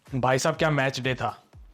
भाई साहब क्या मैच डे था,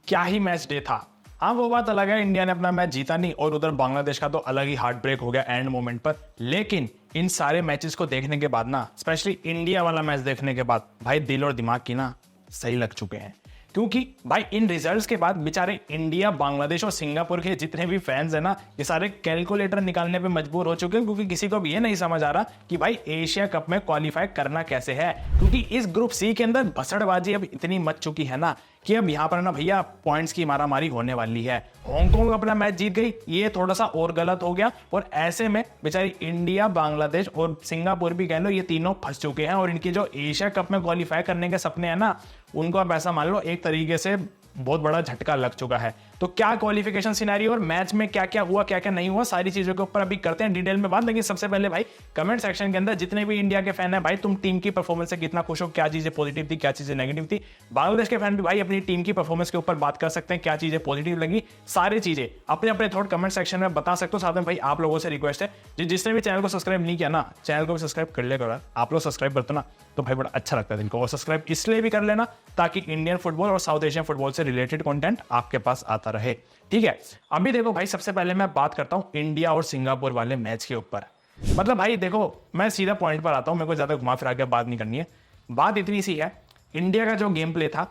क्या ही मैच डे था। हाँ वो बात अलग है, इंडिया ने अपना मैच जीता नहीं और उधर बांग्लादेश का तो अलग ही हार्ट ब्रेक हो गया एंड मोमेंट पर। लेकिन इन सारे मैचेस को देखने के बाद ना, स्पेशली इंडिया वाला मैच देखने के बाद भाई दिल और दिमाग की ना सही लग चुके हैं। क्योंकि भाई इन रिजल्ट्स के बाद बेचारे इंडिया, बांग्लादेश और सिंगापुर के जितने भी फैंस हैं ना, ये सारे कैलकुलेटर निकालने पे मजबूर हो चुके हैं। क्योंकि किसी को भी ये नहीं समझ आ रहा कि भाई एशिया कप में क्वालिफाई करना कैसे है। क्योंकि इस ग्रुप सी के अंदर भसड़बाजी अब इतनी मच चुकी है ना कि अब यहाँ पर ना भैया पॉइंट्स की मारामारी होने वाली है। हांगकांग अपना मैच जीत गई, ये थोड़ा सा और गलत हो गया। और ऐसे में बेचारी इंडिया, बांग्लादेश और सिंगापुर भी कह लो, ये तीनों फंस चुके हैं। और इनके जो एशिया कप में क्वालिफाई करने के सपने हैं ना, उनको आप ऐसा मान लो एक तरीके से बहुत बड़ा झटका लग चुका है। तो क्या क्वालिफिकेशन सिनेरियो और मैच में क्या क्या हुआ, क्या क्या नहीं हुआ, सारी चीजों के ऊपर अभी करते हैं डिटेल में बात। लेकिन सबसे पहले भाई कमेंट सेक्शन के अंदर जितने भी इंडिया के फैन है भाई, तुम टीम की परफॉर्मेंस से कितना खुश हो, क्या चीजें पॉजिटिव थी, क्या चीजें नेगेटिव थी। बांग्लादेश के फैन भी भाई अपनी टीम की परफॉर्मेंस के ऊपर बात कर सकते हैं, क्या चीजें पॉजिटिव लगी, सारी चीजें अपने अपने थॉट कमेंट सेक्शन में बता सकते हो। साथ में भाई आप लोगों से रिक्वेस्ट है, जिसने भी चैनल को सब्सक्राइब नहीं किया ना, चैनल को भी सब्सक्राइब कर लेगा। आप लोग सब्सक्राइब करते ना तो भाई बड़ा अच्छा लगता है इनको। और सब्सक्राइब इसलिए भी कर लेना ताकि इंडियन फुटबॉल और साउथ एशियन फुटबॉल से रिलेटेड कंटेंट आपके पास आता रहे। ठीक है, अभी देखो भाई सबसे पहले मैं बात करता हूं इंडिया और सिंगापुर वाले मैच के ऊपर। मतलब भाई देखो, मैं सीधा पॉइंट पर आता हूं, मेरे को ज्यादा घुमा फिरा के बात नहीं करनी है। बात इतनी सी है, इंडिया का जो गेम प्ले था,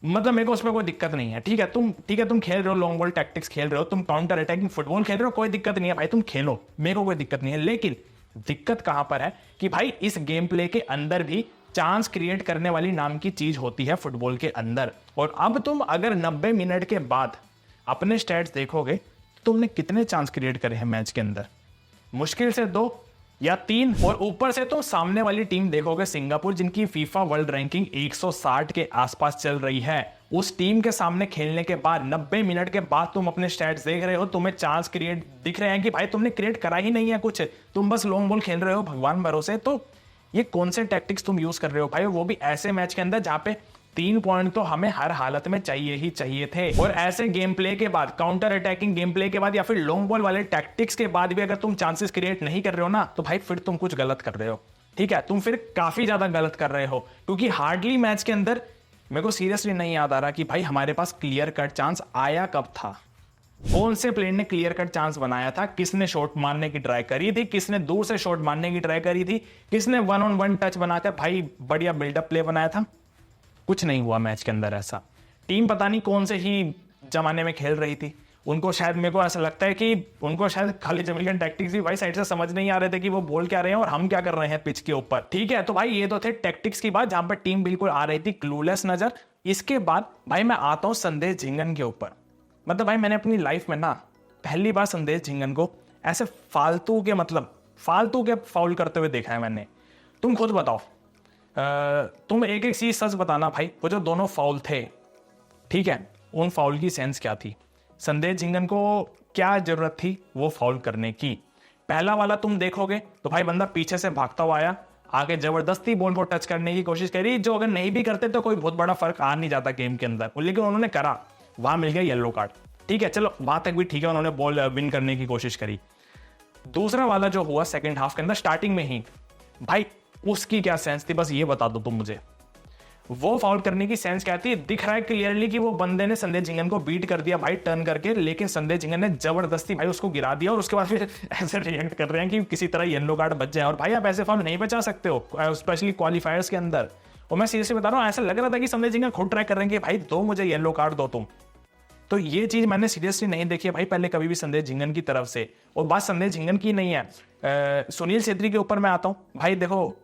मतलब मेरे को उसमें कोई दिक्कत नहीं है। ठीक है तुम खेल रहे हो, लॉन्ग बॉल टैक्टिक्स खेल रहे हो, तुम काउंटर अटैकिंग फुटबॉल खेल रहे हो, कोई दिक्कत नहीं है भाई, तुम खेलो, मेरे को कोई दिक्कत नहीं है। लेकिन दिक्कत कहां पर है कि भाई इस गेम प्ले के अंदर भी चांस क्रिएट करने वाली नाम की चीज होती है फुटबॉल के अंदर। और अब तुम अगर 90 मिनट के बाद अपने स्टैट्स देखोगे, तुमने कितने चांस क्रिएट करे हैं मैच के अंदर? मुश्किल से 2 या 3। और ऊपर से तुम सामने वाली टीम देखोगे सिंगापुर, जिनकी फीफा वर्ल्ड रैंकिंग 160 के आसपास चल रही है। उस टीम के सामने खेलने के बाद 90 मिनट के बाद तुम अपने स्टैट्स देख रहे हो, तुम्हें चांस क्रिएट दिख रहे हैं कि भाई तुमने क्रिएट करा ही नहीं है कुछ, तुम बस लॉन्ग बॉल खेल रहे हो भगवान भरोसे। तो ये कौन से टैक्टिक्स तुम यूज कर रहे हो भाई? वो भी ऐसे मैच के अंदर जहां पे 3 पॉइंट तो हमें हर हालत में चाहिए ही चाहिए थे। और ऐसे गेम प्ले के बाद, काउंटर अटैकिंग गेम प्ले के बाद या फिर लॉन्ग बॉल वाले टैक्टिक्स के बाद भी अगर तुम चांसेस क्रिएट नहीं कर रहे हो ना, तो भाई फिर तुम कुछ गलत कर रहे हो। ठीक है, तुम फिर काफी ज्यादा गलत कर रहे हो। क्योंकि हार्डली मैच के अंदर मेरे को सीरियसली नहीं याद आ रहा कि भाई हमारे पास क्लियर कट चांस आया कब था, कौन से प्लेयर ने क्लियर कट चांस बनाया था, किसने शॉट मारने की ट्राई करी थी, किसने दूर से शॉट मारने की ट्राई करी थी, किसने 1-on-1 टच बनाया था, भाई बढ़िया बिल्डअप प्ले बनाया था। कुछ नहीं हुआ मैच के अंदर ऐसा। टीम पता नहीं कौन से ही जमाने में खेल रही थी, उनको शायद, मेरे को ऐसा लगता है कि उनको शायद खाली जमीन टैक्टिक्स भी भाई साइड से समझ नहीं आ रहे थे कि वो बोल क्या रहे हैं और हम क्या कर रहे हैं पिच के ऊपर। ठीक है, तो भाई ये तो थे टैक्टिक्स की बात, जहां पर टीम बिल्कुल आ रही थी क्लूलेस नजर। इसके बाद भाई मैं आता हूं संदेश झिंगन के ऊपर। मतलब भाई मैंने अपनी लाइफ में ना पहली बार संदेश झिंगन को ऐसे फालतू के फाउल करते हुए देखा है मैंने। तुम खुद बताओ, तुम एक एक चीज सच बताना भाई, वो जो दोनों फाउल थे, ठीक है, उन फाउल की सेंस क्या थी? संदेश झिंगन को क्या जरूरत थी वो फाउल करने की? पहला वाला तुम देखोगे तो भाई बंदा पीछे से भागता हुआ आया, आगे जबरदस्ती बॉल को टच करने की कोशिश करी, जो अगर नहीं भी करते तो कोई बहुत बड़ा फर्क आ नहीं जाता गेम के अंदर, लेकिन उन्होंने करा, वहां मिल गया येलो कार्ड। ठीक है, चलो वहां तक भी ठीक है, उन्होंने बॉल विन करने की कोशिश करी। दूसरा वाला जो हुआ सेकंड हाफ के अंदर स्टार्टिंग में ही, भाई उसकी क्या सेंस थी, बस ये बता दो तुम मुझे। वो फाउल करने की सेंस क्या थी? दिख रहा है क्लियरली कि वो बंदे ने संदेश झिंगन को बीट कर दिया भाई टर्न करके, लेकिन संदेश झिंगन ने जबरदस्ती भाई उसको गिरा दिया और उसके बाद फिर ऐसे रिएक्ट कर रहे हैं कि किसी तरह येलो कार्ड बच जाए। और भाई आप ऐसे फाउल नहीं बचा सकते हो, स्पेशली क्वालिफायर्स के अंदर। और मैं सीरियसली बता रहा हूँ, ऐसा लग रहा था कि संदेश झिंगन खुद ट्राई कर रहे हैं कि भाई दो मुझे येलो कार्ड दो तुम। तो ये चीज मैंने सीरियसली नहीं देखी है भाई पहले कभी भी संदेश झिंगन की तरफ से। और बात संदेश झिंगन की नहीं है, सुनील छेत्री के ऊपर मैं आता हूं। भाई देखो,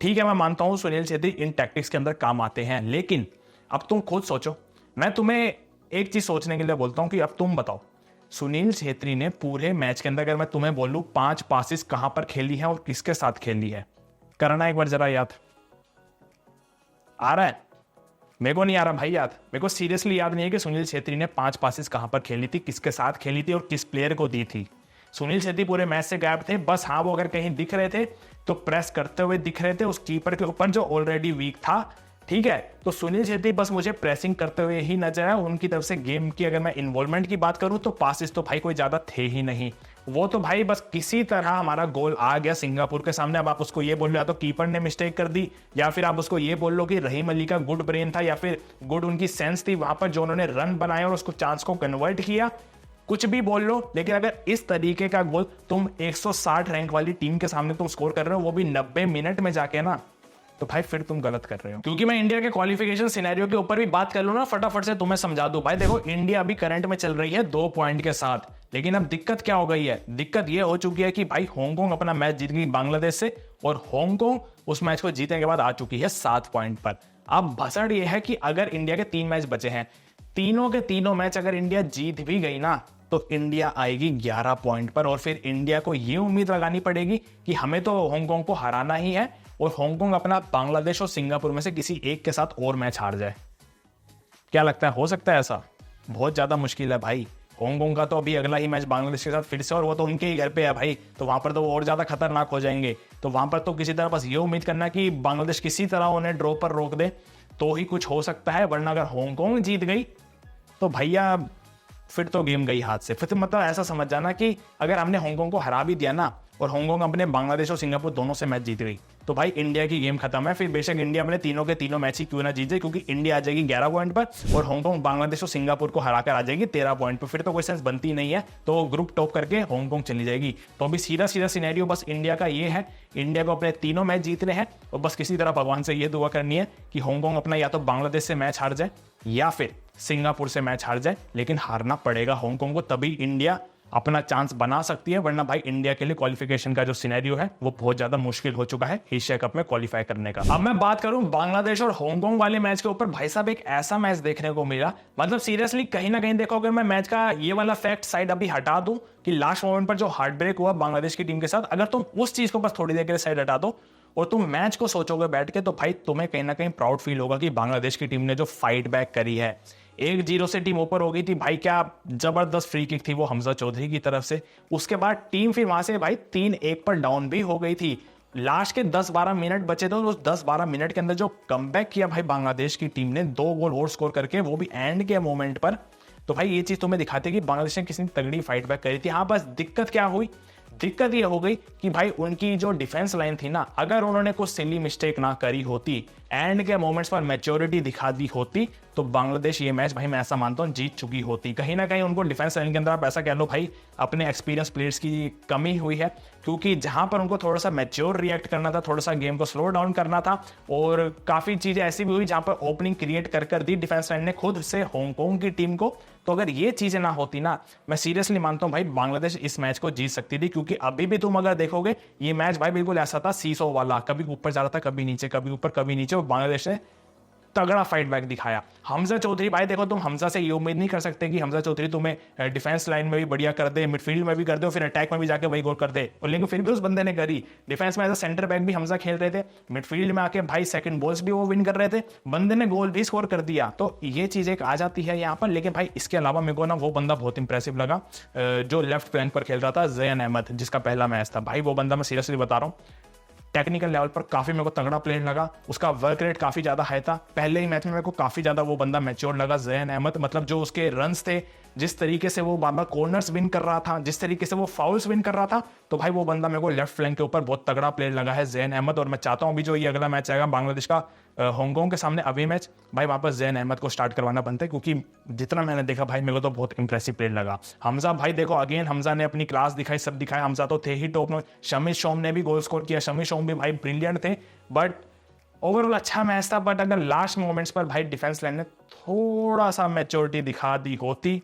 ठीक है, मैं मानता हूं सुनील छेत्री इन टैक्टिक्स के अंदर काम आते हैं, लेकिन अब तुम खुद सोचो। मैं तुम्हें एक चीज सोचने के लिए बोलता हूं कि अब तुम बताओ, सुनील छेत्री ने पूरे मैच के अंदर, अगर मैं तुम्हें बोलूं 5 पासिस कहां पर खेली है और किसके साथ खेली है, करना एक बार जरा याद। आ रहा है? मेरे को नहीं आ रहा भाई याद, मेरे को सीरियसली याद नहीं है कि सुनील छेत्री ने 5 पासिस कहां पर खेली थी, किसके साथ खेली थी और किस प्लेयर को दी थी। सुनील छेत्री पूरे मैच से गायब थे। बस हाँ, वो अगर कहीं दिख रहे थे तो प्रेस करते हुए दिख रहे थे उस कीपर के ऊपर जो ऑलरेडी वीक था। ठीक है, तो सुनील छेत्री बस मुझे प्रेसिंग करते हुए ही नजर आया। उनकी तरफ से गेम की अगर मैं इन्वॉल्वमेंट की बात करूं तो पासिस तो भाई कोई ज्यादा थे ही नहीं। वो तो भाई बस किसी तरह हमारा गोल आ गया सिंगापुर के सामने। अब आप उसको ये बोल लो या तो कीपर ने मिस्टेक कर दी, या फिर आप उसको ये बोल लो कि रहीम अली का गुड ब्रेन था, या फिर गुड उनकी सेंस थी वहां पर जो उन्होंने रन बनाए और उसको चांस को कन्वर्ट किया। कुछ भी बोल लो, लेकिन अगर इस तरीके का गोल तुम 160 रैंक वाली टीम के सामने तुम स्कोर कर रहे हो, वो भी 90 मिनट में जाके ना, तो भाई फिर तुम गलत कर रहे हो। क्योंकि मैं इंडिया के क्वालिफिकेशन सिनेरियो के ऊपर भी बात कर लूं ना, फटाफट से तुम्हें समझा दूं। भाई देखो, इंडिया अभी करंट में चल रही है 2 पॉइंट के साथ, लेकिन अब दिक्कत क्या हो गई है? दिक्कत ये हो चुकी है कि भाई हांगकांग अपना मैच जीत गई बांग्लादेश से, और हांगकांग उस मैच को जीतने के बाद आ चुकी है 7 पॉइंट पर। अब भसड़ ये है कि अगर इंडिया के 3 मैच बचे हैं, तीनों के तीनों मैच अगर इंडिया जीत भी गई ना, तो इंडिया आएगी 11 पॉइंट पर, और फिर इंडिया को ये उम्मीद लगानी पड़ेगी कि हमें तो हांगकांग को हराना ही है, और हांगकांग अपना बांग्लादेश और सिंगापुर में से किसी एक के साथ और मैच हार जाए। क्या लगता है, हो सकता है ऐसा? बहुत ज्यादा मुश्किल है भाई। हांगकांग का तो अभी अगला ही मैच बांग्लादेश के साथ फिर से, और वो तो उनके ही घर पे है भाई, तो वहां पर तो वो और ज्यादा खतरनाक हो जाएंगे। तो वहां पर तो किसी तरह बस ये उम्मीद करना कि बांग्लादेश किसी तरह उन्हें ड्रॉ पर रोक दे तो ही कुछ हो सकता है, वरना अगर हांगकांग जीत गई तो भैया फिर तो गेम गई हाथ से। फिर तो मतलब ऐसा समझ जाना कि अगर हमने हांगकांग को हरा भी दिया ना, और हांगकांग अपने बांग्लादेश और सिंगापुर दोनों से मैच जीत गई, तो भाई इंडिया की गेम खत्म है। फिर बेशक इंडिया अपने तीनों के तीनों मैच ही क्यों ना जीत जाए, क्योंकि इंडिया आ जाएगी 11 पॉइंट पर, और हांगकांग बांग्लादेश और सिंगापुर को हराकर आ जाएगी 13 पॉइंट पर। फिर तो कोई सेंस बनती नहीं है, तो ग्रुप टॉप करके हांगकांग चली जाएगी। तो अभी सीधा सीधा सिनेरियो बस इंडिया का ये है, इंडिया को अपने तीनों मैच जीतने हैं, और बस किसी तरह भगवान से ये दुआ करनी है कि हांगकांग अपना या तो बांग्लादेश से मैच हार जाए या फिर सिंगापुर से मैच हार जाए, लेकिन हारना पड़ेगा हांगकांग को, तभी इंडिया अपना चांस बना सकती है। वरना भाई इंडिया के लिए क्वालिफिकेशन का जो सिनेरियो है वो बहुत ज्यादा मुश्किल हो चुका है एशिया कप में क्वालिफाई करने का। अब मैं बात करूं बांग्लादेश और हांगकांग वाले मैच के ऊपर, भाई साहब एक ऐसा मैच देखने को मिला, मतलब सीरियसली कहीं ना कहीं देखो, अगर मैं मैच का ये वाला फैक्ट साइड अभी हटा दूं कि लास्ट मोमेंट पर जो हार्ट ब्रेक हुआ बांग्लादेश की टीम के साथ, अगर तुम उस चीज को बस थोड़ी देर के लिए साइड हटा दो और तुम मैच को सोचोगे बैठ के, तो भाई तुम्हें कहीं ना कहीं प्राउड फील होगा कि बांग्लादेश की टीम ने जो फाइट बैक करी है। 1-0 से टीम ऊपर हो गई थी भाई, क्या जबरदस्त फ्री किक थी वो हमजा चौधरी की तरफ से। उसके बाद टीम फिर वहां से भाई 3-1 पर डाउन भी हो गई थी। लास्ट के 10-12 मिनट बचे थे, उस 10-12 मिनट के अंदर जो कमबैक किया भाई बांग्लादेश की टीम ने, 2 गोल और स्कोर करके, वो भी एंड के मोमेंट पर, तो भाई ये चीज तुम्हें दिखाती है कि बांग्लादेश ने किसी तगड़ी फाइट बैक करी थी। हाँ, बस दिक्कत क्या हुई? दिक्कत ये हो गई कि भाई उनकी जो डिफेंस लाइन थी ना, अगर उन्होंने कुछ सिली मिस्टेक ना करी होती, एंड के मोमेंट्स पर मैच्योरिटी दिखा दी होती, तो बांग्लादेश ये मैच भाई मैं ऐसा मानता हूं जीत चुकी होती। कहीं ना कहीं उनको डिफेंस लाइन के अंदर आप ऐसा कह लो भाई अपने एक्सपीरियंस प्लेयर्स की कमी हुई है, क्योंकि जहां पर उनको थोड़ा सा मैच्योर रिएक्ट करना था, थोड़ा सा गेम को स्लो डाउन करना था, और काफी चीजें ऐसी भी हुई जहां पर ओपनिंग क्रिएट कर दी डिफेंस लाइन ने खुद से हांगकांग की टीम को। तो अगर ये चीजें ना होती ना, मैं सीरियसली मानता हूं भाई बांग्लादेश इस मैच को जीत सकती थी, क्योंकि अभी भी तुम अगर देखोगे ये मैच भाई बिल्कुल ऐसा था सीसो वाला, कभी ऊपर जा रहा था, कभी नीचे, कभी ऊपर कभी नीचे, और बांग्लादेश ने तगड़ा फाइट बैक दिखाया। हमजा चौधरी भाई देखो, तुम हमजा से ये उम्मीद नहीं कर सकते कि हमजा चौधरी तुम्हें डिफेंस लाइन में भी बढ़िया कर दे, मिडफील्ड में भी कर दे, और फिर अटैक में भी जाके वही गोल कर दे, और लेकिन फिर भी उस बंदे ने करी। डिफेंस में एज अ सेंटर बैक भी हमजा खेल रहे थे, मिडफील्ड में आके भाई सेकंड बॉल्स भी वो विन कर रहे थे, बंदे ने गोल भी स्कोर कर दिया। तो ये चीज एक आ जाती है यहाँ पर। लेकिन भाई इसके अलावा मेरे को ना वो बंदा बहुत इंप्रेसिव लगा जो लेफ्ट फ्लैंक पर खेल रहा था, ज़ैन अहमद, जिसका पहला मैच था। भाई वो बंदा मैं सीरियसली बता रहा हूँ टेक्निकल लेवल पर काफी मेरे को तगड़ा प्लेयर लगा, उसका वर्क रेट काफी ज्यादा हाई था। पहले ही मैच में मेरे को काफी ज्यादा वो बंदा मैच्योर लगा ज़ैन अहमद, मतलब जो उसके रन्स थे, जिस तरीके से वो बार-बार कॉर्नर्स विन कर रहा था, जिस तरीके से वो फाउल्स विन कर रहा था, तो भाई वो बंदा मेरे को लेफ्ट फ्लैंक के ऊपर बहुत तगड़ा प्लेयर लगा है ज़ैन अहमद। और मैं चाहता हूं अभी जो ये अगला मैच आएगा बांग्लादेश का हांगकांग के सामने अवे मैच, भाई वापस ज़ैन अहमद को स्टार्ट करवाना बनता है, क्योंकि जितना मैंने देखा भाई मेरे को तो बहुत इंप्रेसिव प्लेयर लगा। हमजा भाई देखो अगेन हमजा ने अपनी क्लास दिखाई, सब दिखाया, हमजा तो थे ही टॉप में। शमी शोम ने भी गोल स्कोर किया, शमी शोम भी भाई ब्रिलियंट थे, बट ओवरऑल अच्छा मैच था। बट अगर लास्ट मोमेंट्स पर भाई डिफेंस लाइन ने थोड़ा सा मैच्योरिटी दिखा दी होती,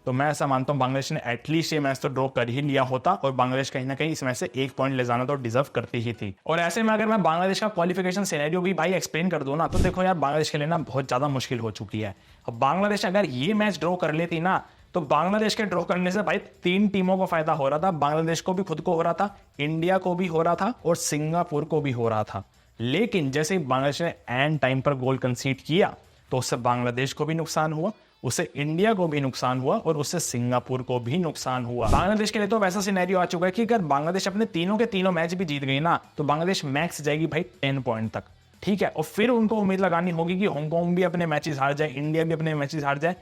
तो मैं ऐसा मानता हूं बांग्लादेश ने एटलीस्ट ये मैच तो ड्रॉ कर ही लिया होता, और बांग्लादेश कहीं ना कहीं इस मैच से 1 पॉइंट ले जाना तो डिजर्व करती ही थी। और ऐसे में अगर मैं बांग्लादेश का क्वालिफिकेशन सिनेरियो भी भाई एक्सप्लेन कर दूं ना, तो देखो यार बांग्लादेश के लिए ना बहुत ज्यादा मुश्किल हो चुकी है। अब बांग्लादेश अगर ये मैच ड्रॉ कर लेती ना, तो बांग्लादेश के ड्रॉ करने से भाई 3 टीमों को फायदा हो रहा था। बांग्लादेश को भी खुद को हो रहा था, इंडिया को भी हो रहा था, और सिंगापुर को भी हो रहा था। लेकिन जैसे ही बांग्लादेश ने एंड टाइम पर गोल कंसीड किया, तो उससे बांग्लादेश को भी नुकसान हुआ, उससे इंडिया को भी नुकसान हुआ, और उससे सिंगापुर को भी नुकसान हुआ। बांग्लादेश के लिए तो वैसा सिनेरियो आ चुका है कि अगर बांग्लादेश अपने तीनों के तीनों मैच भी जीत गई ना, तो बांग्लादेश मैक्स जाएगी भाई 10 पॉइंट तक, ठीक है। और फिर उनको उम्मीद लगानी होगी कि हांगकांग भी अपने मैचेस हार जाए, इंडिया भी अपने मैचेस हार जाए,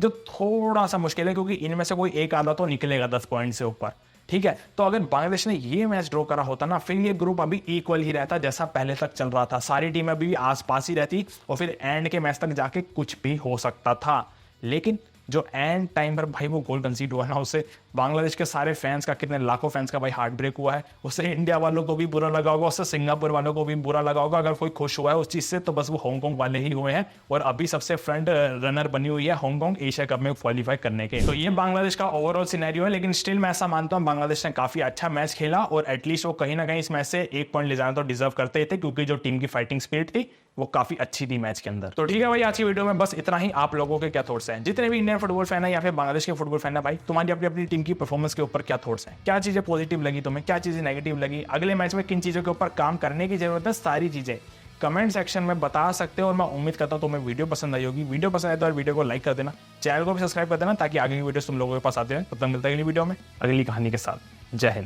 जो थोड़ा सा मुश्किल है, क्योंकि इनमें से कोई एक आधा तो निकलेगा 10 पॉइंट से ऊपर। ठीक है, तो अगर बांग्लादेश ने ये मैच ड्रॉ करा होता ना, फिर ये ग्रुप अभी इक्वल ही रहता जैसा पहले तक चल रहा था, सारी टीमें अभी भी आसपास ही रहती और फिर एंड के मैच तक जाके कुछ भी हो सकता था। लेकिन जो एंड टाइम पर भाई वो गोल कंसीड हुआ ना, उससे बांग्लादेश के सारे फैंस का, कितने लाखों फैंस का भाई हार्ट ब्रेक हुआ है। उससे इंडिया वालों को भी बुरा लगा होगा, उससे सिंगापुर वालों को भी बुरा लगा होगा। अगर कोई खुश हुआ है उस चीज़ से तो बस वो हांगकांग वाले ही हुए हैं, और अभी सबसे फ्रंट रनर बनी हुई है हांगकांग एशिया कप में क्वालिफाई करने के। तो ये बांग्लादेश का ओवरऑल सिनेरियो है, लेकिन स्टिल मैं ऐसा मानता हूँ बांग्लादेश ने काफी अच्छा मैच खेला और एटलीस्ट वो कहीं ना कहीं इस मैच से 1 पॉइंट ले जाना तो डिजर्व करते थे, क्योंकि जो टीम की फाइटिंग स्पिरिट थी वो काफी अच्छी थी मैच के अंदर। तो ठीक है भाई, आज की वीडियो में बस इतना ही। आप लोगों के क्या थॉट्स हैं, जितने भी इंडियन फुटबॉल फैन है या फिर बांग्लादेश के फुटबॉल फैन है भाई, तुम्हारी अपनी अपनी टीम की परफॉर्मेंस के ऊपर क्या थॉट्स हैं, क्या चीजें पॉजिटिव लगी तुम्हें, क्या चीजें नेगेटिव लगी, अगले मैच में किन चीजों के ऊपर काम करने की जरूरत है, सारी चीजें कमेंट सेक्शन में बता सकते हो। और मैं उम्मीद करता हूं तुम्हें वीडियो पसंद आई होगी। वीडियो पसंद आए तो वीडियो को लाइक कर देना, चैनल को भी सब्सक्राइब कर देना, ताकि आगे की वीडियो तुम लोगों के पास आते हैं। तब तक मिलता है अगली वीडियो में अगली कहानी के साथ। जय हिंद।